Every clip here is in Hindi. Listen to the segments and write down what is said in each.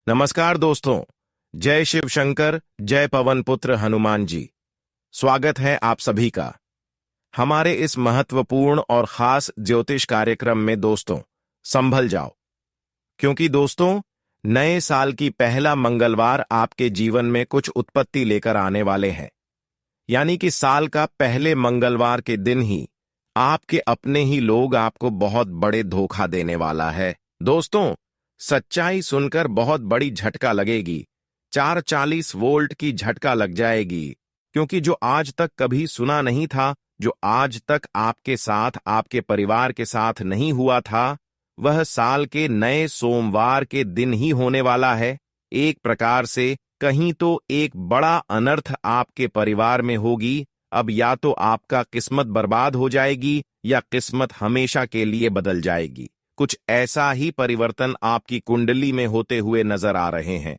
नमस्कार दोस्तों। जय शिव शंकर, जय पवन पुत्र हनुमान जी। स्वागत है आप सभी का हमारे इस महत्वपूर्ण और खास ज्योतिष कार्यक्रम में। दोस्तों, संभल जाओ, क्योंकि दोस्तों, नए साल की पहला मंगलवार आपके जीवन में कुछ उत्पत्ति लेकर आने वाले हैं। यानी कि साल का पहले मंगलवार के दिन ही आपके अपने ही लोग आपको बहुत बड़े धोखा देने वाला है। दोस्तों, सच्चाई सुनकर बहुत बड़ी झटका लगेगी। 440 वोल्ट की झटका लग जाएगी, क्योंकि जो आज तक कभी सुना नहीं था, जो आज तक आपके साथ, आपके परिवार के साथ नहीं हुआ था, वह साल के नए सोमवार के दिन ही होने वाला है। एक प्रकार से कहीं तो एक बड़ा अनर्थ आपके परिवार में होगी। अब या तो आपका किस्मत बर्बाद हो जाएगी या किस्मत हमेशा के लिए बदल जाएगी। कुछ ऐसा ही परिवर्तन आपकी कुंडली में होते हुए नजर आ रहे हैं।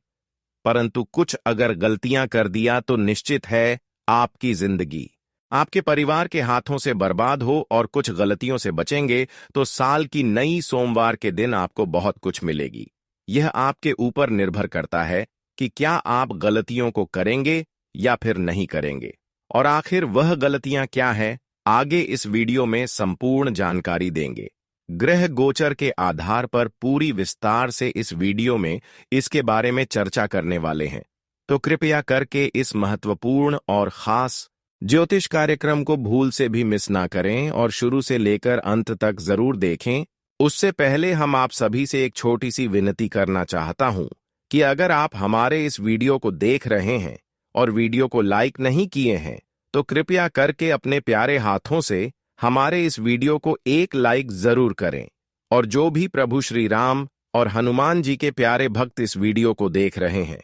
परंतु कुछ अगर गलतियां कर दिया तो निश्चित है आपकी जिंदगी आपके परिवार के हाथों से बर्बाद हो, और कुछ गलतियों से बचेंगे तो साल की नई सोमवार के दिन आपको बहुत कुछ मिलेगी। यह आपके ऊपर निर्भर करता है कि क्या आप गलतियों को करेंगे या फिर नहीं करेंगे, और आखिर वह गलतियां क्या है, आगे इस वीडियो में संपूर्ण जानकारी देंगे। ग्रह गोचर के आधार पर पूरी विस्तार से इस वीडियो में इसके बारे में चर्चा करने वाले हैं। तो कृपया करके इस महत्वपूर्ण और खास ज्योतिष कार्यक्रम को भूल से भी मिस ना करें और शुरू से लेकर अंत तक जरूर देखें। उससे पहले हम आप सभी से एक छोटी सी विनती करना चाहता हूं कि अगर आप हमारे इस वीडियो को देख रहे हैं और वीडियो को लाइक नहीं किए हैं, तो कृपया करके अपने प्यारे हाथों से हमारे इस वीडियो को एक लाइक जरूर करें। और जो भी प्रभु श्री राम और हनुमान जी के प्यारे भक्त इस वीडियो को देख रहे हैं,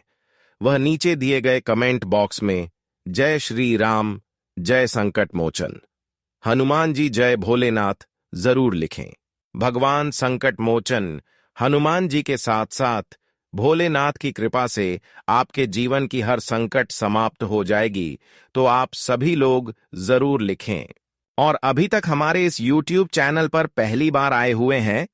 वह नीचे दिए गए कमेंट बॉक्स में जय श्री राम, जय संकट मोचन, हनुमान जी जय भोलेनाथ जरूर लिखें। भगवान संकट मोचन हनुमान जी के साथ साथ भोलेनाथ की कृपा से आपके जीवन की हर संकट समाप्त हो जाएगी, तो आप सभी लोग जरूर लिखें। और अभी तक हमारे इस YouTube चैनल पर पहली बार आए हुए हैं,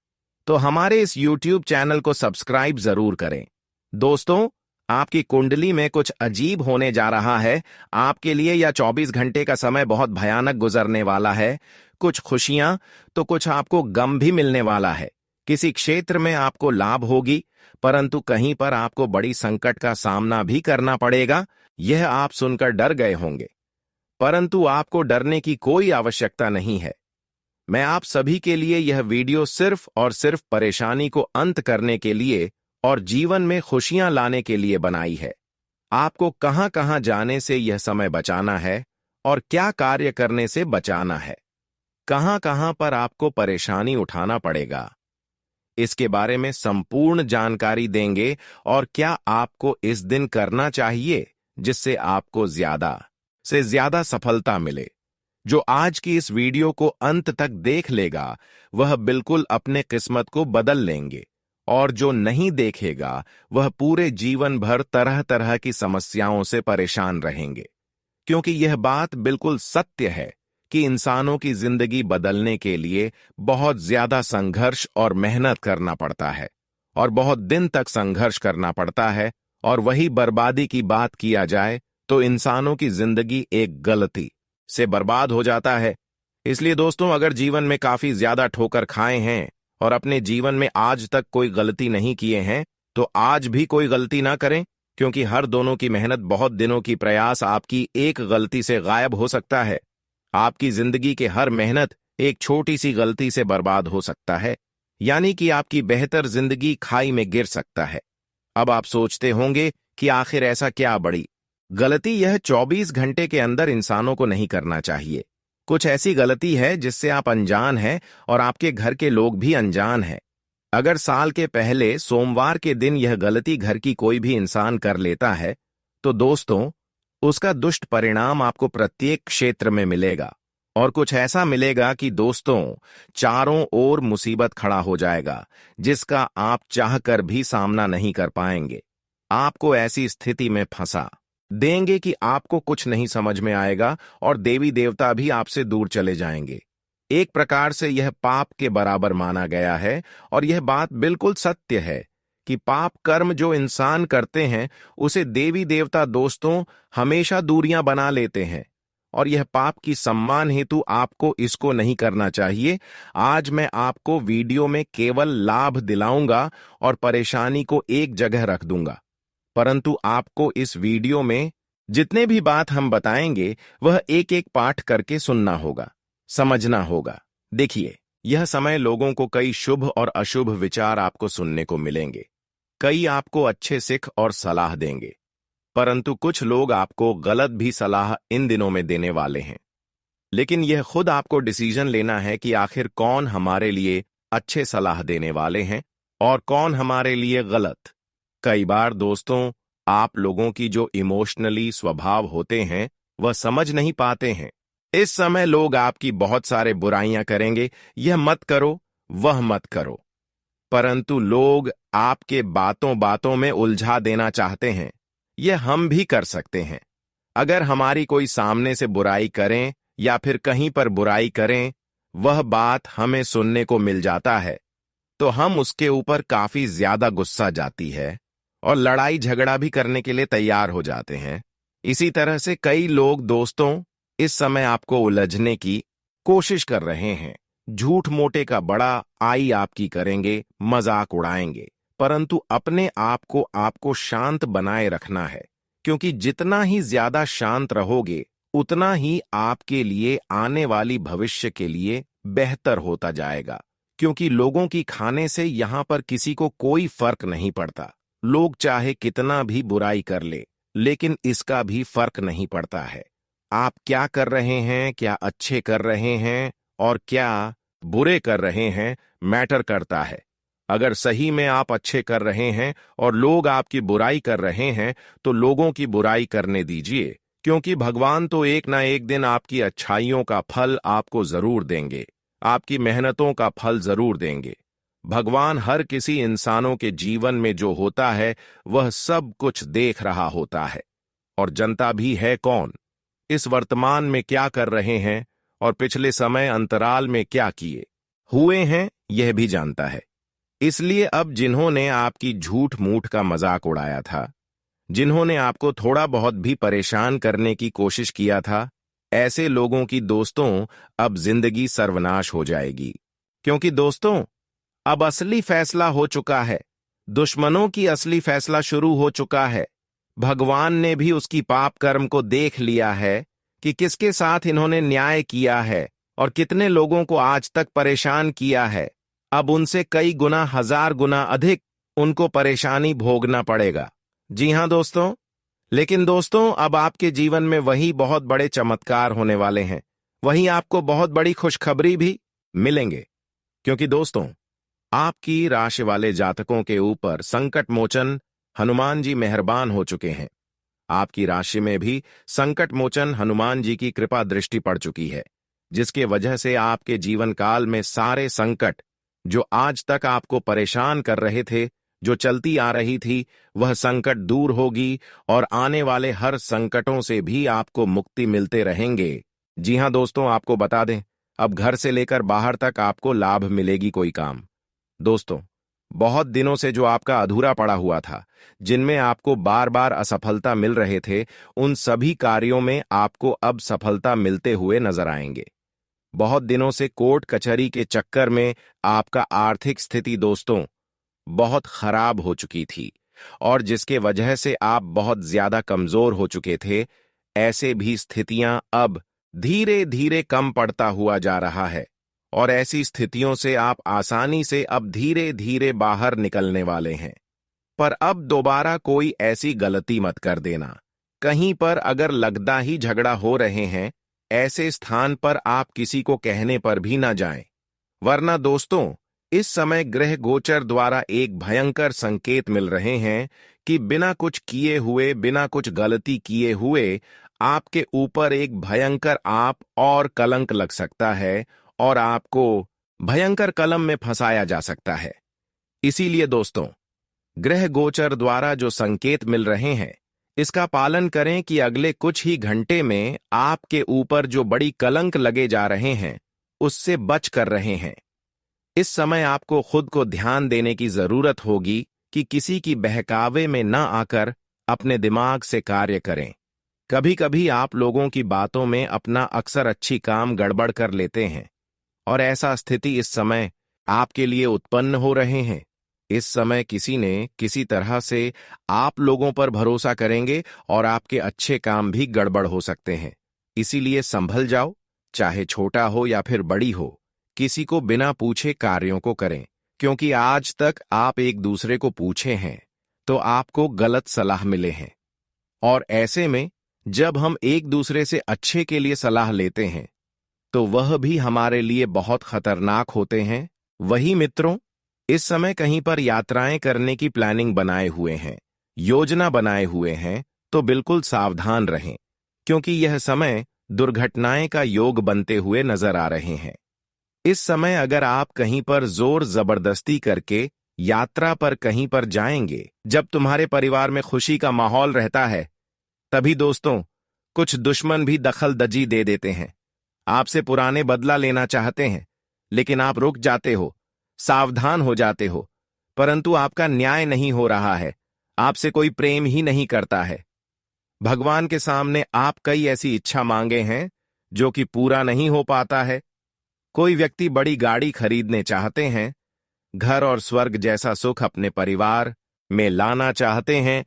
तो हमारे इस YouTube चैनल को सब्सक्राइब जरूर करें। दोस्तों, आपकी कुंडली में कुछ अजीब होने जा रहा है। आपके लिए यह 24 घंटे का समय बहुत भयानक गुजरने वाला है। कुछ खुशियां तो कुछ आपको गम भी मिलने वाला है। किसी क्षेत्र में आपको लाभ होगी, परंतु कहीं पर आपको बड़ी संकट का सामना भी करना पड़ेगा। यह आप सुनकर डर गए होंगे, परंतु आपको डरने की कोई आवश्यकता नहीं है। मैं आप सभी के लिए यह वीडियो सिर्फ और सिर्फ परेशानी को अंत करने के लिए और जीवन में खुशियां लाने के लिए बनाई है। आपको कहां कहां जाने से यह समय बचाना है और क्या कार्य करने से बचाना है, कहां कहां पर आपको परेशानी उठाना पड़ेगा, इसके बारे में संपूर्ण जानकारी देंगे। और क्या आपको इस दिन करना चाहिए जिससे आपको ज्यादा से ज्यादा सफलता मिले। जो आज की इस वीडियो को अंत तक देख लेगा, वह बिल्कुल अपने किस्मत को बदल लेंगे, और जो नहीं देखेगा वह पूरे जीवन भर तरह तरह की समस्याओं से परेशान रहेंगे। क्योंकि यह बात बिल्कुल सत्य है कि इंसानों की जिंदगी बदलने के लिए बहुत ज्यादा संघर्ष और मेहनत करना पड़ता है, और बहुत दिन तक संघर्ष करना पड़ता है। और वही बर्बादी की बात किया जाए तो इंसानों की जिंदगी एक गलती से बर्बाद हो जाता है। इसलिए दोस्तों, अगर जीवन में काफी ज्यादा ठोकर खाए हैं और अपने जीवन में आज तक कोई गलती नहीं किए हैं, तो आज भी कोई गलती ना करें, क्योंकि हर दोनों की मेहनत, बहुत दिनों की प्रयास आपकी एक गलती से गायब हो सकता है। आपकी जिंदगी के हर मेहनत एक छोटी सी गलती से बर्बाद हो सकता है, यानी कि आपकी बेहतर जिंदगी खाई में गिर सकता है। अब आप सोचते होंगे कि आखिर ऐसा क्या बड़ी गलती यह 24 घंटे के अंदर इंसानों को नहीं करना चाहिए। कुछ ऐसी गलती है जिससे आप अनजान हैं और आपके घर के लोग भी अनजान हैं। अगर साल के पहले सोमवार के दिन यह गलती घर की कोई भी इंसान कर लेता है, तो दोस्तों, उसका दुष्ट परिणाम आपको प्रत्येक क्षेत्र में मिलेगा। और कुछ ऐसा मिलेगा कि दोस्तों, चारों ओर मुसीबत खड़ा हो जाएगा, जिसका आप चाहकर भी सामना नहीं कर पाएंगे। आपको ऐसी स्थिति में फंसा देंगे कि आपको कुछ नहीं समझ में आएगा, और देवी देवता भी आपसे दूर चले जाएंगे। एक प्रकार से यह पाप के बराबर माना गया है, और यह बात बिल्कुल सत्य है कि पाप कर्म जो इंसान करते हैं उसे देवी देवता दोस्तों हमेशा दूरियां बना लेते हैं, और यह पाप की सम्मान हेतु आपको इसको नहीं करना चाहिए। आज मैं आपको वीडियो में केवल लाभ दिलाऊंगा और परेशानी को एक जगह रख दूंगा, परंतु आपको इस वीडियो में जितने भी बात हम बताएंगे वह एक एक पाठ करके सुनना होगा, समझना होगा। देखिए, यह समय लोगों को कई शुभ और अशुभ विचार आपको सुनने को मिलेंगे। कई आपको अच्छे सिख और सलाह देंगे, परंतु कुछ लोग आपको गलत भी सलाह इन दिनों में देने वाले हैं। लेकिन यह खुद आपको डिसीजन लेना है कि आखिर कौन हमारे लिए अच्छे सलाह देने वाले हैं और कौन हमारे लिए गलत। कई बार दोस्तों, आप लोगों की जो इमोशनली स्वभाव होते हैं वह समझ नहीं पाते हैं। इस समय लोग आपकी बहुत सारे बुराइयां करेंगे, यह मत करो, वह मत करो, परंतु लोग आपके बातों बातों में उलझा देना चाहते हैं। यह हम भी कर सकते हैं। अगर हमारी कोई सामने से बुराई करें या फिर कहीं पर बुराई करें, वह बात हमें सुनने को मिल जाता है तो हम उसके ऊपर काफी ज्यादा गुस्सा जाती है और लड़ाई झगड़ा भी करने के लिए तैयार हो जाते हैं। इसी तरह से कई लोग दोस्तों इस समय आपको उलझने की कोशिश कर रहे हैं। झूठ मोटे का बड़ा आई आपकी करेंगे, मजाक उड़ाएंगे, परंतु अपने आप को आपको शांत बनाए रखना है, क्योंकि जितना ही ज्यादा शांत रहोगे उतना ही आपके लिए आने वाली भविष्य के लिए बेहतर होता जाएगा। क्योंकि लोगों की खाने से यहां पर किसी को कोई फर्क नहीं पड़ता। लोग चाहे कितना भी बुराई कर ले, लेकिन इसका भी फर्क नहीं पड़ता है। आप क्या कर रहे हैं, क्या अच्छे कर रहे हैं और क्या बुरे कर रहे हैं, मैटर करता है। अगर सही में आप अच्छे कर रहे हैं और लोग आपकी बुराई कर रहे हैं तो लोगों की बुराई करने दीजिए, क्योंकि भगवान तो एक ना एक दिन आपकी अच्छाइयों का फल आपको जरूर देंगे, आपकी मेहनतों का फल जरूर देंगे। भगवान हर किसी इंसानों के जीवन में जो होता है वह सब कुछ देख रहा होता है, और जनता भी है कौन, इस वर्तमान में क्या कर रहे हैं और पिछले समय अंतराल में क्या किए हुए हैं यह भी जानता है। इसलिए अब जिन्होंने आपकी झूठ मूठ का मजाक उड़ाया था, जिन्होंने आपको थोड़ा बहुत भी परेशान करने की कोशिश किया था, ऐसे लोगों की दोस्तों अब जिंदगी सर्वनाश हो जाएगी। क्योंकि दोस्तों अब असली फैसला हो चुका है, दुश्मनों की असली फैसला शुरू हो चुका है। भगवान ने भी उसकी पाप कर्म को देख लिया है कि किसके साथ इन्होंने न्याय किया है और कितने लोगों को आज तक परेशान किया है। अब उनसे कई गुना, हजार गुना अधिक उनको परेशानी भोगना पड़ेगा। जी हां दोस्तों, लेकिन दोस्तों अब आपके जीवन में वही बहुत बड़े चमत्कार होने वाले हैं, वहीं आपको बहुत बड़ी खुशखबरी भी मिलेंगे। क्योंकि दोस्तों आपकी राशि वाले जातकों के ऊपर संकट मोचन हनुमान जी मेहरबान हो चुके हैं। आपकी राशि में भी संकट मोचन हनुमान जी की कृपा दृष्टि पड़ चुकी है, जिसके वजह से आपके जीवन काल में सारे संकट जो आज तक आपको परेशान कर रहे थे, जो चलती आ रही थी, वह संकट दूर होगी और आने वाले हर संकटों से भी आपको मुक्ति मिलते रहेंगे। जी हां दोस्तों, आपको बता दें, अब घर से लेकर बाहर तक आपको लाभ मिलेगी कोई काम। दोस्तों बहुत दिनों से जो आपका अधूरा पड़ा हुआ था, जिनमें आपको बार बार असफलता मिल रहे थे, उन सभी कार्यों में आपको अब सफलता मिलते हुए नजर आएंगे। बहुत दिनों से कोर्ट कचहरी के चक्कर में आपका आर्थिक स्थिति दोस्तों बहुत खराब हो चुकी थी और जिसके वजह से आप बहुत ज्यादा कमजोर हो चुके थे, ऐसे भी स्थितियां अब धीरे धीरे कम पड़ता हुआ जा रहा है और ऐसी स्थितियों से आप आसानी से अब धीरे धीरे बाहर निकलने वाले हैं। पर अब दोबारा कोई ऐसी गलती मत कर देना। कहीं पर अगर लगदा ही झगड़ा हो रहे हैं, ऐसे स्थान पर आप किसी को कहने पर भी ना जाएं, वरना दोस्तों इस समय ग्रह गोचर द्वारा एक भयंकर संकेत मिल रहे हैं कि बिना कुछ किए हुए, बिना कुछ गलती किए हुए आपके ऊपर एक भयंकर आप और कलंक लग सकता है और आपको भयंकर कलम में फंसाया जा सकता है। इसीलिए दोस्तों ग्रह गोचर द्वारा जो संकेत मिल रहे हैं, इसका पालन करें कि अगले कुछ ही घंटे में आपके ऊपर जो बड़ी कलंक लगे जा रहे हैं उससे बच कर रहे हैं। इस समय आपको खुद को ध्यान देने की जरूरत होगी कि किसी की बहकावे में न आकर अपने दिमाग से कार्य करें। कभी कभी आप लोगों की बातों में अपना अक्सर अच्छी काम गड़बड़ कर लेते हैं और ऐसा स्थिति इस समय आपके लिए उत्पन्न हो रहे हैं। इस समय किसी ने किसी तरह से आप लोगों पर भरोसा करेंगे और आपके अच्छे काम भी गड़बड़ हो सकते हैं। इसीलिए संभल जाओ, चाहे छोटा हो या फिर बड़ी हो। किसी को बिना पूछे कार्यों को करें, क्योंकि आज तक आप एक दूसरे को पूछे हैं तो आपको गलत सलाह मिले हैं। और ऐसे में जब हम एक दूसरे से अच्छे के लिए सलाह लेते हैं तो वह भी हमारे लिए बहुत खतरनाक होते हैं। वही मित्रों, इस समय कहीं पर यात्राएं करने की प्लानिंग बनाए हुए हैं, योजना बनाए हुए हैं, तो बिल्कुल सावधान रहें, क्योंकि यह समय दुर्घटनाएं का योग बनते हुए नजर आ रहे हैं। इस समय अगर आप कहीं पर जोर जबरदस्ती करके यात्रा पर कहीं पर जाएंगे जब तुम्हारे परिवार में खुशी का माहौल रहता है, तभी दोस्तों कुछ दुश्मन भी दखलदजी दे देते हैं। आपसे पुराने बदला लेना चाहते हैं, लेकिन आप रुक जाते हो, सावधान हो जाते हो, परंतु आपका न्याय नहीं हो रहा है, आपसे कोई प्रेम ही नहीं करता है। भगवान के सामने आप कई ऐसी इच्छा मांगे हैं जो कि पूरा नहीं हो पाता है। कोई व्यक्ति बड़ी गाड़ी खरीदने चाहते हैं, घर और स्वर्ग जैसा सुख अपने परिवार में लाना चाहते हैं,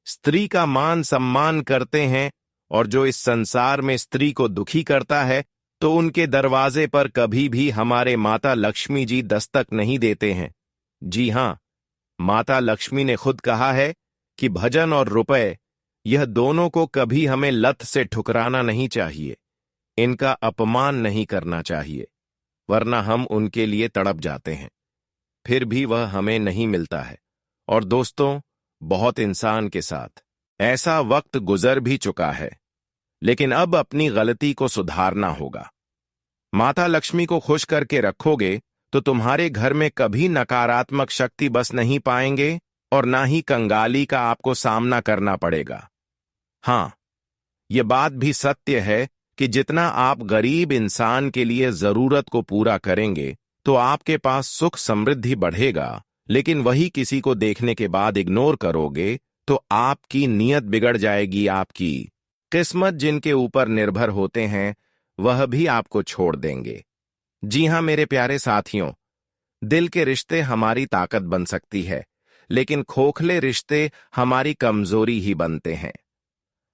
स्त्री का मान सम्मान करते हैं, और जो इस संसार में स्त्री को दुखी करता है तो उनके दरवाजे पर कभी भी हमारे माता लक्ष्मी जी दस्तक नहीं देते हैं। जी हां, माता लक्ष्मी ने खुद कहा है कि भजन और रुपए, यह दोनों को कभी हमें लत से ठुकराना नहीं चाहिए, इनका अपमान नहीं करना चाहिए, वरना हम उनके लिए तड़प जाते हैं, फिर भी वह हमें नहीं मिलता है। और दोस्तों, बहुत इंसान के साथ ऐसा वक्त गुजर भी चुका है, लेकिन अब अपनी गलती को सुधारना होगा। माता लक्ष्मी को खुश करके रखोगे तो तुम्हारे घर में कभी नकारात्मक शक्ति बस नहीं पाएंगे और ना ही कंगाली का आपको सामना करना पड़ेगा। हां, यह बात भी सत्य है कि जितना आप गरीब इंसान के लिए जरूरत को पूरा करेंगे तो आपके पास सुख समृद्धि बढ़ेगा, लेकिन वही किसी को देखने के बाद इग्नोर करोगे तो आपकी नीयत बिगड़ जाएगी। आपकी किस्मत जिनके ऊपर निर्भर होते हैं वह भी आपको छोड़ देंगे। जी हां मेरे प्यारे साथियों, दिल के रिश्ते हमारी ताकत बन सकती है, लेकिन खोखले रिश्ते हमारी कमजोरी ही बनते हैं।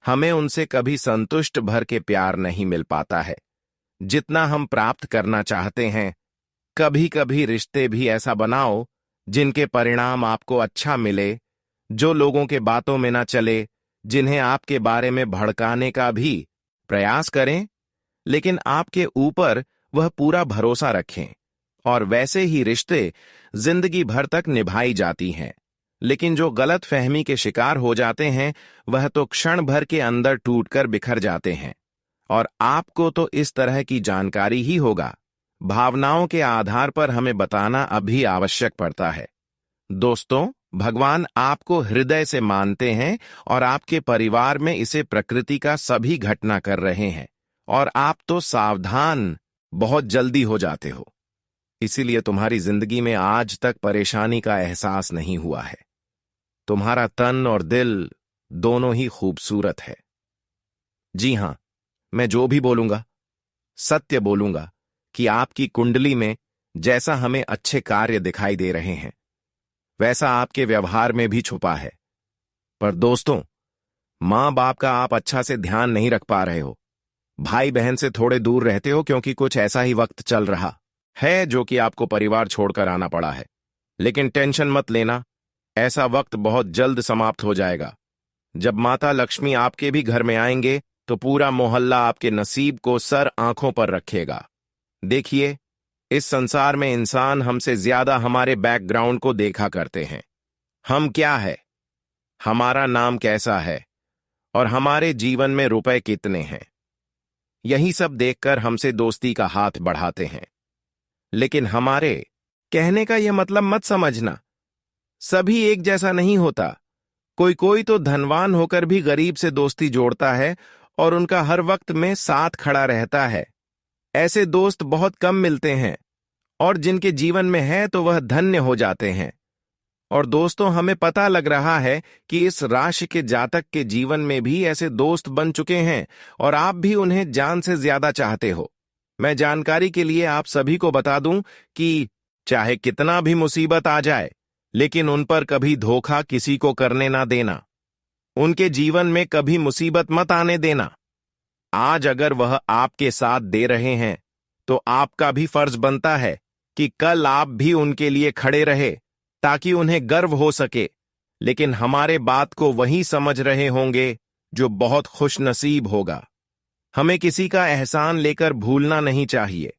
हमें उनसे कभी संतुष्ट भर के प्यार नहीं मिल पाता है जितना हम प्राप्त करना चाहते हैं। कभी कभी रिश्ते भी ऐसा बनाओ जिनके परिणाम आपको अच्छा मिले, जो लोगों के बातों में ना चले, जिन्हें आपके बारे में भड़काने का भी प्रयास करें, लेकिन आपके ऊपर वह पूरा भरोसा रखें। और वैसे ही रिश्ते जिंदगी भर तक निभाई जाती हैं, लेकिन जो गलत फहमी के शिकार हो जाते हैं वह तो क्षण भर के अंदर टूटकर बिखर जाते हैं। और आपको तो इस तरह की जानकारी ही होगा, भावनाओं के आधार पर हमें बताना अभी आवश्यक पड़ता है। दोस्तों, भगवान आपको हृदय से मानते हैं और आपके परिवार में इसे प्रकृति का सभी घटना कर रहे हैं, और आप तो सावधान बहुत जल्दी हो जाते हो। इसीलिए तुम्हारी जिंदगी में आज तक परेशानी का एहसास नहीं हुआ है। तुम्हारा तन और दिल दोनों ही खूबसूरत है। जी हां, मैं जो भी बोलूंगा सत्य बोलूंगा कि आपकी कुंडली में जैसा हमें अच्छे कार्य दिखाई दे रहे हैं वैसा आपके व्यवहार में भी छुपा है। पर दोस्तों, मां बाप का आप अच्छा से ध्यान नहीं रख पा रहे हो, भाई बहन से थोड़े दूर रहते हो क्योंकि कुछ ऐसा ही वक्त चल रहा है जो कि आपको परिवार छोड़कर आना पड़ा है। लेकिन टेंशन मत लेना, ऐसा वक्त बहुत जल्द समाप्त हो जाएगा। जब माता लक्ष्मी आपके भी घर में आएंगे तो पूरा मोहल्ला आपके नसीब को सर आंखों पर रखेगा। देखिए, इस संसार में इंसान हमसे ज्यादा हमारे बैकग्राउंड को देखा करते हैं। हम क्या है, हमारा नाम कैसा है और हमारे जीवन में रुपए कितने हैं, यही सब देखकर हमसे दोस्ती का हाथ बढ़ाते हैं। लेकिन हमारे कहने का यह मतलब मत समझना, सभी एक जैसा नहीं होता। कोई कोई तो धनवान होकर भी गरीब से दोस्ती जोड़ता है और उनका हर वक्त में साथ खड़ा रहता है। ऐसे दोस्त बहुत कम मिलते हैं, और जिनके जीवन में है तो वह धन्य हो जाते हैं। और दोस्तों, हमें पता लग रहा है कि इस राशि के जातक के जीवन में भी ऐसे दोस्त बन चुके हैं और आप भी उन्हें जान से ज्यादा चाहते हो। मैं जानकारी के लिए आप सभी को बता दूं कि चाहे कितना भी मुसीबत आ जाए, लेकिन उन पर कभी धोखा किसी को करने ना देना। उनके जीवन में कभी मुसीबत मत आने देना। आज अगर वह आपके साथ दे रहे हैं, तो आपका भी फर्ज बनता है कि कल आप भी उनके लिए खड़े रहे, ताकि उन्हें गर्व हो सके। लेकिन हमारे बात को वही समझ रहे होंगे जो बहुत खुशनसीब होगा। हमें किसी का एहसान लेकर भूलना नहीं चाहिए।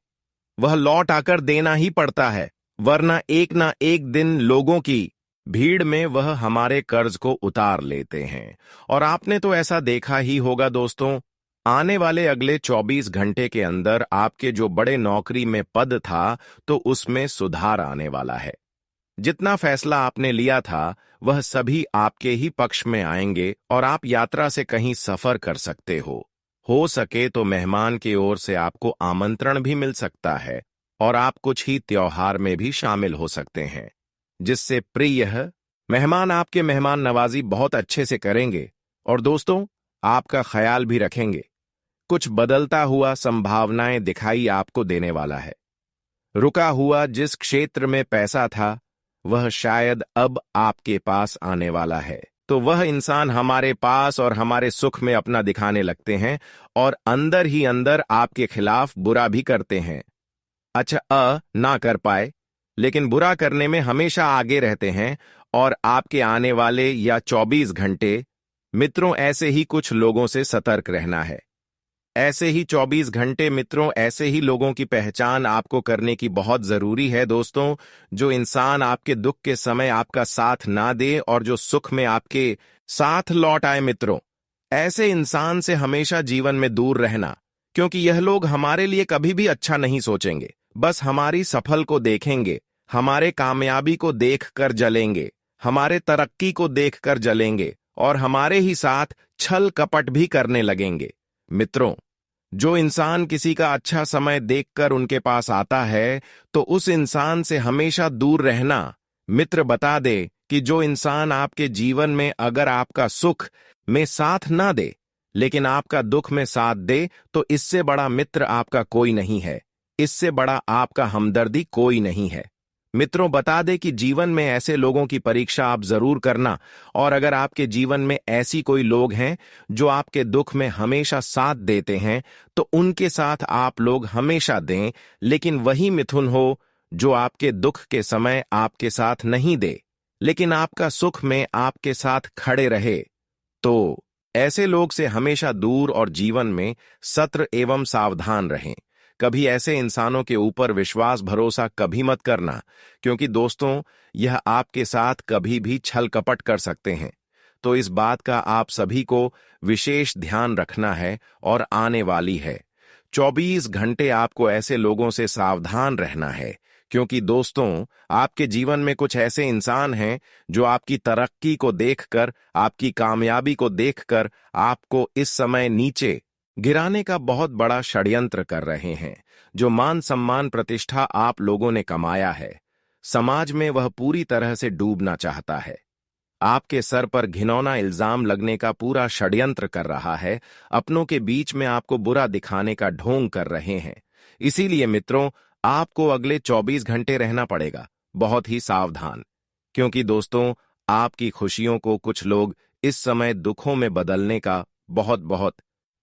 वह लौट आकर देना ही पड़ता है, वरना एक ना एक दिन लोगों की भीड़ में वह हमारे कर्ज को उतार लेते हैं। और आपने तो ऐसा देखा ही होगा दोस्तों, आने वाले अगले 24 घंटे के अंदर आपके जो बड़े नौकरी में पद था, तो उसमें सुधार आने वाला है। जितना फैसला आपने लिया था, वह सभी आपके ही पक्ष में आएंगे और आप यात्रा से कहीं सफर कर सकते हो सके तो मेहमान की ओर से आपको आमंत्रण भी मिल सकता है और आप कुछ ही त्योहार में भी शामिल हो सकते हैं, जिससे प्रिय मेहमान आपके मेहमान नवाजी बहुत अच्छे से करेंगे और दोस्तों, आपका ख्याल भी रखेंगे। कुछ बदलता हुआ संभावनाएं दिखाई आपको देने वाला है। रुका हुआ जिस क्षेत्र में पैसा था, वह शायद अब आपके पास आने वाला है। तो वह इंसान हमारे पास और हमारे सुख में अपना दिखाने लगते हैं और अंदर ही अंदर आपके खिलाफ बुरा भी करते हैं। अच्छा ना कर पाए, लेकिन बुरा करने में हमेशा आगे रहते हैं। और आपके आने वाले या 24 घंटे, मित्रों, ऐसे ही कुछ लोगों से सतर्क रहना है। ऐसे ही 24 घंटे मित्रों, ऐसे ही लोगों की पहचान आपको करने की बहुत जरूरी है दोस्तों। जो इंसान आपके दुख के समय आपका साथ ना दे और जो सुख में आपके साथ लौट आए मित्रों, ऐसे इंसान से हमेशा जीवन में दूर रहना, क्योंकि यह लोग हमारे लिए कभी भी अच्छा नहीं सोचेंगे। बस हमारी सफल को देखेंगे, हमारे कामयाबी को देखकर जलेंगे, हमारे तरक्की को देखकर जलेंगे और हमारे ही साथ छल कपट भी करने लगेंगे। मित्रों, जो इंसान किसी का अच्छा समय देखकर उनके पास आता है, तो उस इंसान से हमेशा दूर रहना। मित्र बता दे कि जो इंसान आपके जीवन में अगर आपका सुख में साथ ना दे, लेकिन आपका दुख में साथ दे, तो इससे बड़ा मित्र आपका कोई नहीं है, इससे बड़ा आपका हमदर्दी कोई नहीं है। मित्रों, बता दे कि जीवन में ऐसे लोगों की परीक्षा आप जरूर करना, और अगर आपके जीवन में ऐसी कोई लोग हैं जो आपके दुख में हमेशा साथ देते हैं, तो उनके साथ आप लोग हमेशा दें। लेकिन वही मिथुन हो जो आपके दुख के समय आपके साथ नहीं दे, लेकिन आपका सुख में आपके साथ खड़े रहे। तो ऐसे लोग से हमेशा दूर और जीवन में सत्र एवं सावधान रहें। कभी ऐसे इंसानों के ऊपर विश्वास भरोसा कभी मत करना, क्योंकि दोस्तों, यह आपके साथ कभी भी छल कपट कर सकते हैं। तो इस बात का आप सभी को विशेष ध्यान रखना है और आने वाली है 24 घंटे आपको ऐसे लोगों से सावधान रहना है, क्योंकि दोस्तों, आपके जीवन में कुछ ऐसे इंसान हैं जो आपकी तरक्की को देखकर, आपकी कामयाबी को देखकर आपको इस समय नीचे गिराने का बहुत बड़ा षड्यंत्र कर रहे हैं। जो मान सम्मान प्रतिष्ठा आप लोगों ने कमाया है, समाज में वह पूरी तरह से डूबना चाहता है। आपके सर पर घिनौना इल्जाम लगने का पूरा षड्यंत्र कर रहा है, अपनों के बीच में आपको बुरा दिखाने का ढोंग कर रहे हैं। इसीलिए मित्रों, आपको अगले 24 घंटे रहना पड़ेगा बहुत ही सावधान, क्योंकि दोस्तों, आपकी खुशियों को कुछ लोग इस समय दुखों में बदलने का बहुत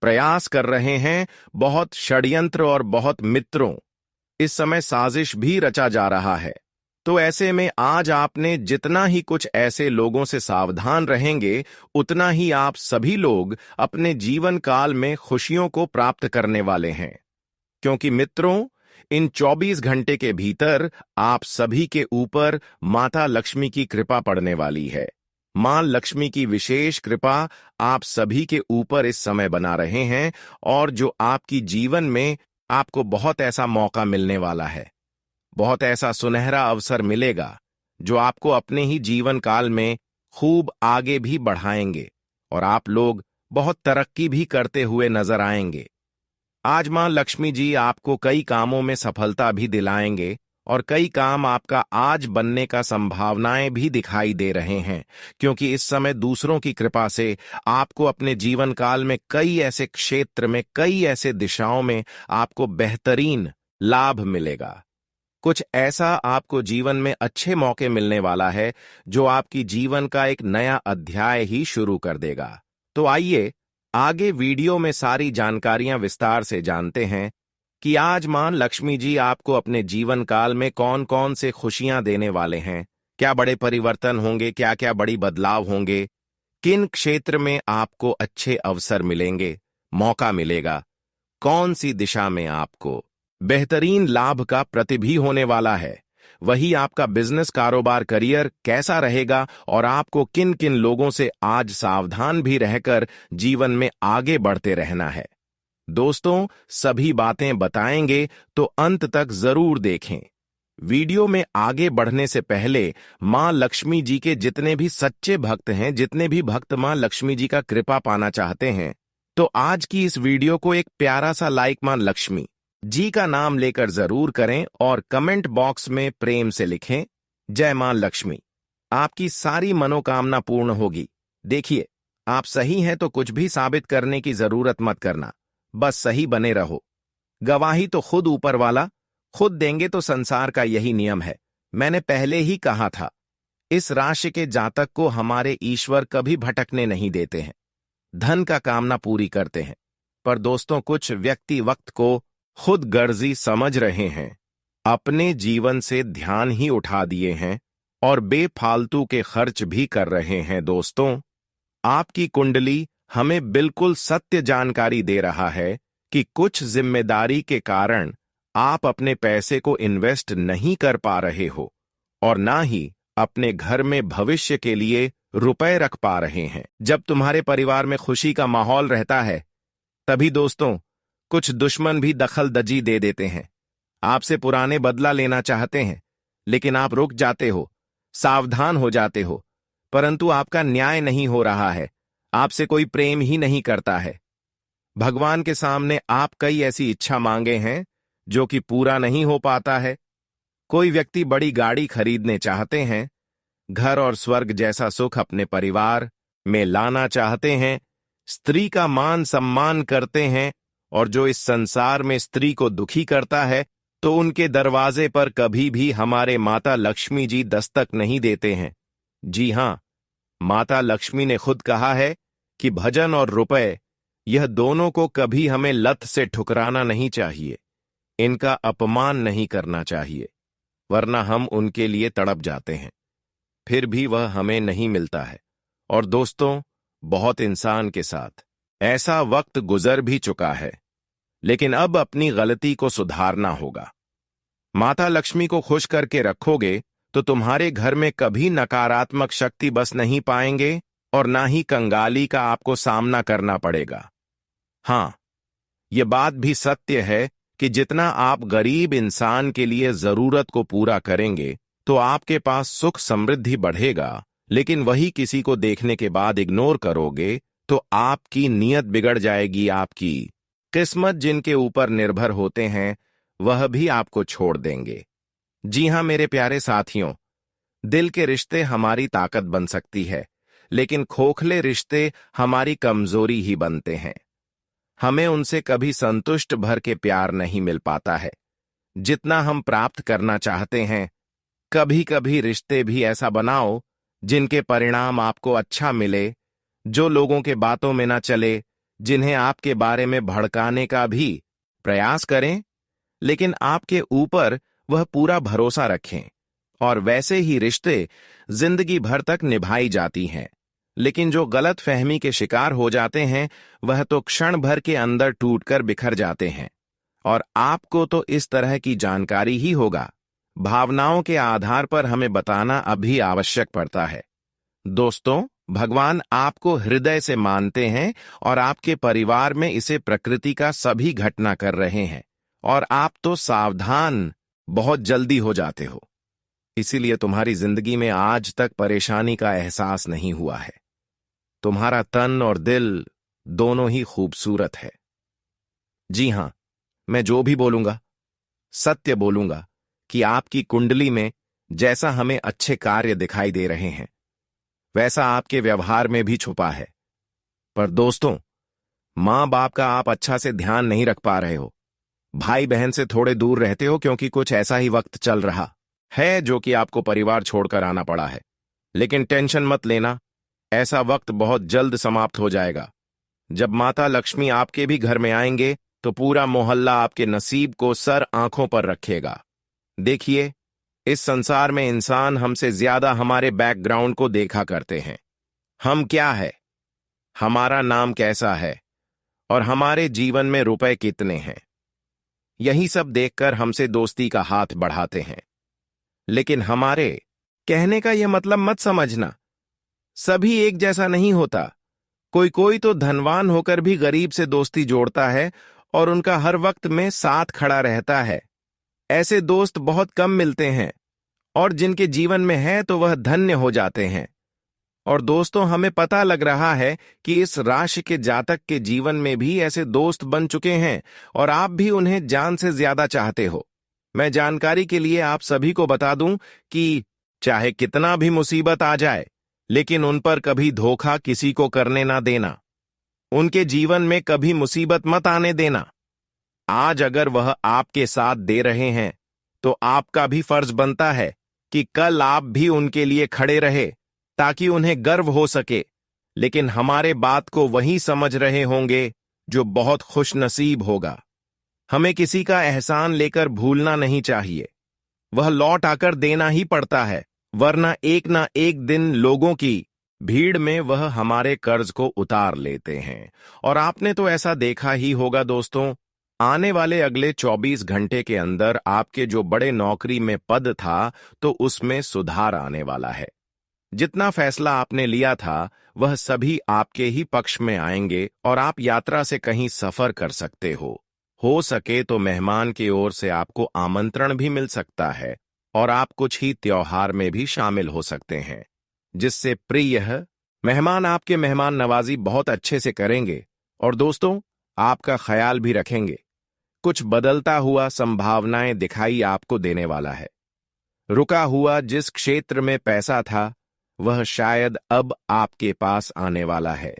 प्रयास कर रहे हैं। बहुत षड्यंत्र और बहुत मित्रों, इस समय साजिश भी रचा जा रहा है। तो ऐसे में आज आपने जितना ही कुछ ऐसे लोगों से सावधान रहेंगे, उतना ही आप सभी लोग अपने जीवन काल में खुशियों को प्राप्त करने वाले हैं। क्योंकि मित्रों, इन 24 घंटे के भीतर आप सभी के ऊपर माता लक्ष्मी की कृपा पड़ने वाली है। मां लक्ष्मी की विशेष कृपा आप सभी के ऊपर इस समय बना रहे हैं, और जो आपकी जीवन में आपको बहुत ऐसा मौका मिलने वाला है, बहुत ऐसा सुनहरा अवसर मिलेगा जो आपको अपने ही जीवन काल में खूब आगे भी बढ़ाएंगे और आप लोग बहुत तरक्की भी करते हुए नजर आएंगे। आज मां लक्ष्मी जी आपको कई कामों में सफलता भी दिलाएंगे और कई काम आपका आज बनने का संभावनाएं भी दिखाई दे रहे हैं, क्योंकि इस समय दूसरों की कृपा से आपको अपने जीवन काल में कई ऐसे क्षेत्र में, कई ऐसे दिशाओं में आपको बेहतरीन लाभ मिलेगा। कुछ ऐसा आपको जीवन में अच्छे मौके मिलने वाला है जो आपकी जीवन का एक नया अध्याय ही शुरू कर देगा। तो आइए आगे वीडियो में सारी जानकारियां विस्तार से जानते हैं कि आज मां लक्ष्मी जी आपको अपने जीवन काल में कौन कौन से खुशियां देने वाले हैं, क्या बड़े परिवर्तन होंगे, क्या क्या बड़ी बदलाव होंगे, किन क्षेत्र में आपको अच्छे अवसर मिलेंगे, मौका मिलेगा, कौन सी दिशा में आपको बेहतरीन लाभ का प्रतिभी होने वाला है, वही आपका बिजनेस, कारोबार, करियर कैसा रहेगा और आपको किन किन लोगों से आज सावधान भी रहकर जीवन में आगे बढ़ते रहना है। दोस्तों, सभी बातें बताएंगे तो अंत तक जरूर देखें। वीडियो में आगे बढ़ने से पहले मां लक्ष्मी जी के जितने भी सच्चे भक्त हैं, जितने भी भक्त मां लक्ष्मी जी का कृपा पाना चाहते हैं, तो आज की इस वीडियो को एक प्यारा सा लाइक मां लक्ष्मी जी का नाम लेकर जरूर करें और कमेंट बॉक्स में प्रेम से लिखें, जय मां लक्ष्मी। आपकी सारी मनोकामना पूर्ण होगी। देखिए, आप सही हैं तो कुछ भी साबित करने की जरूरत मत करना, बस सही बने रहो। गवाही तो खुद ऊपर वाला खुद देंगे, तो संसार का यही नियम है। मैंने पहले ही कहा था, इस राशि के जातक को हमारे ईश्वर कभी भटकने नहीं देते हैं, धन का कामना पूरी करते हैं। पर दोस्तों, कुछ व्यक्ति वक्त को खुद गर्जी समझ रहे हैं, अपने जीवन से ध्यान ही उठा दिए हैं और बेफालतू के खर्च भी कर रहे हैं। दोस्तों, आपकी कुंडली हमें बिल्कुल सत्य जानकारी दे रहा है कि कुछ जिम्मेदारी के कारण आप अपने पैसे को इन्वेस्ट नहीं कर पा रहे हो और ना ही अपने घर में भविष्य के लिए रुपए रख पा रहे हैं। जब तुम्हारे परिवार में खुशी का माहौल रहता है, तभी दोस्तों कुछ दुश्मन भी दखलदजी दे देते हैं। आपसे पुराने बदला लेना चाहते हैं, लेकिन आप रुक जाते हो, सावधान हो जाते हो, परंतु आपका न्याय नहीं हो रहा है, आपसे कोई प्रेम ही नहीं करता है। भगवान के सामने आप कई ऐसी इच्छा मांगे हैं जो कि पूरा नहीं हो पाता है। कोई व्यक्ति बड़ी गाड़ी खरीदने चाहते हैं, घर और स्वर्ग जैसा सुख अपने परिवार में लाना चाहते हैं, स्त्री का मान सम्मान करते हैं, और जो इस संसार में स्त्री को दुखी करता है, तो उनके दरवाजे पर कभी भी हमारे माता लक्ष्मी जी दस्तक नहीं देते हैं। जी हां, माता लक्ष्मी ने खुद कहा है कि भजन और रुपए, यह दोनों को कभी हमें लत से ठुकराना नहीं चाहिए, इनका अपमान नहीं करना चाहिए, वरना हम उनके लिए तड़प जाते हैं, फिर भी वह हमें नहीं मिलता है। और दोस्तों, बहुत इंसान के साथ ऐसा वक्त गुजर भी चुका है, लेकिन अब अपनी गलती को सुधारना होगा। माता लक्ष्मी को खुश करके रखोगे तो तुम्हारे घर में कभी नकारात्मक शक्ति बस नहीं पाएंगे और ना ही कंगाली का आपको सामना करना पड़ेगा। हां, यह बात भी सत्य है कि जितना आप गरीब इंसान के लिए जरूरत को पूरा करेंगे, तो आपके पास सुख समृद्धि बढ़ेगा, लेकिन वही किसी को देखने के बाद इग्नोर करोगे तो आपकी नीयत बिगड़ जाएगी। आपकी किस्मत जिनके ऊपर निर्भर होते हैं, वह भी आपको छोड़ देंगे। जी हां मेरे प्यारे साथियों, दिल के रिश्ते हमारी ताकत बन सकती है, लेकिन खोखले रिश्ते हमारी कमजोरी ही बनते हैं। हमें उनसे कभी संतुष्ट भर के प्यार नहीं मिल पाता है जितना हम प्राप्त करना चाहते हैं। कभी कभी रिश्ते भी ऐसा बनाओ जिनके परिणाम आपको अच्छा मिले, जो लोगों के बातों में ना चले, जिन्हें आपके बारे में भड़काने का भी प्रयास करें, लेकिन आपके ऊपर वह पूरा भरोसा रखें, और वैसे ही रिश्ते जिंदगी भर तक निभाई जाती हैं। लेकिन जो गलत फहमी के शिकार हो जाते हैं, वह तो क्षण भर के अंदर टूटकर बिखर जाते हैं। और आपको तो इस तरह की जानकारी ही होगा, भावनाओं के आधार पर हमें बताना अभी आवश्यक पड़ता है। दोस्तों, भगवान आपको हृदय से मानते हैं और आपके परिवार में इसे प्रकृति का सभी घटना कर रहे हैं, और आप तो सावधान बहुत जल्दी हो जाते हो। इसीलिए तुम्हारी जिंदगी में आज तक परेशानी का एहसास नहीं हुआ है। तुम्हारा तन और दिल दोनों ही खूबसूरत है। जी हां, मैं जो भी बोलूंगा सत्य बोलूंगा, कि आपकी कुंडली में जैसा हमें अच्छे कार्य दिखाई दे रहे हैं, वैसा आपके व्यवहार में भी छुपा है। पर दोस्तों, माँ बाप का आप अच्छा से ध्यान नहीं रख पा रहे हो, भाई बहन से थोड़े दूर रहते हो क्योंकि कुछ ऐसा ही वक्त चल रहा है जो कि आपको परिवार छोड़कर आना पड़ा है। लेकिन टेंशन मत लेना, ऐसा वक्त बहुत जल्द समाप्त हो जाएगा। जब माता लक्ष्मी आपके भी घर में आएंगे तो पूरा मोहल्ला आपके नसीब को सर आंखों पर रखेगा। देखिए, इस संसार में इंसान हमसे ज्यादा हमारे बैकग्राउंड को देखा करते हैं। हम क्या है, हमारा नाम कैसा है और हमारे जीवन में रुपए कितने हैं, यही सब देखकर हमसे दोस्ती का हाथ बढ़ाते हैं। लेकिन हमारे कहने का यह मतलब मत समझना, सभी एक जैसा नहीं होता। कोई कोई तो धनवान होकर भी गरीब से दोस्ती जोड़ता है और उनका हर वक्त में साथ खड़ा रहता है। ऐसे दोस्त बहुत कम मिलते हैं और जिनके जीवन में है तो वह धन्य हो जाते हैं। और दोस्तों, हमें पता लग रहा है कि इस राशि के जातक के जीवन में भी ऐसे दोस्त बन चुके हैं और आप भी उन्हें जान से ज्यादा चाहते हो। मैं जानकारी के लिए आप सभी को बता दूं कि चाहे कितना भी मुसीबत आ जाए, लेकिन उन पर कभी धोखा किसी को करने ना देना। उनके जीवन में कभी मुसीबत मत आने देना। आज अगर वह आपके साथ दे रहे हैं तो आपका भी फर्ज बनता है कि कल आप भी उनके लिए खड़े रहे ताकि उन्हें गर्व हो सके। लेकिन हमारे बात को वही समझ रहे होंगे जो बहुत खुशनसीब होगा। हमें किसी का एहसान लेकर भूलना नहीं चाहिए, वह लौट आकर देना ही पड़ता है, वरना एक ना एक दिन लोगों की भीड़ में वह हमारे कर्ज को उतार लेते हैं। और आपने तो ऐसा देखा ही होगा दोस्तों, आने वाले अगले 24 घंटे के अंदर आपके जो बड़े नौकरी में पद था तो उसमें सुधार आने वाला है। जितना फैसला आपने लिया था वह सभी आपके ही पक्ष में आएंगे और आप यात्रा से कहीं सफर कर सकते हो सके तो मेहमान की ओर से आपको आमंत्रण भी मिल सकता है और आप कुछ ही त्योहार में भी शामिल हो सकते हैं, जिससे प्रिय मेहमान आपके मेहमान नवाजी बहुत अच्छे से करेंगे और दोस्तों, आपका ख्याल भी रखेंगे। कुछ बदलता हुआ संभावनाएं दिखाई आपको देने वाला है। रुका हुआ जिस क्षेत्र में पैसा था वह शायद अब आपके पास आने वाला है।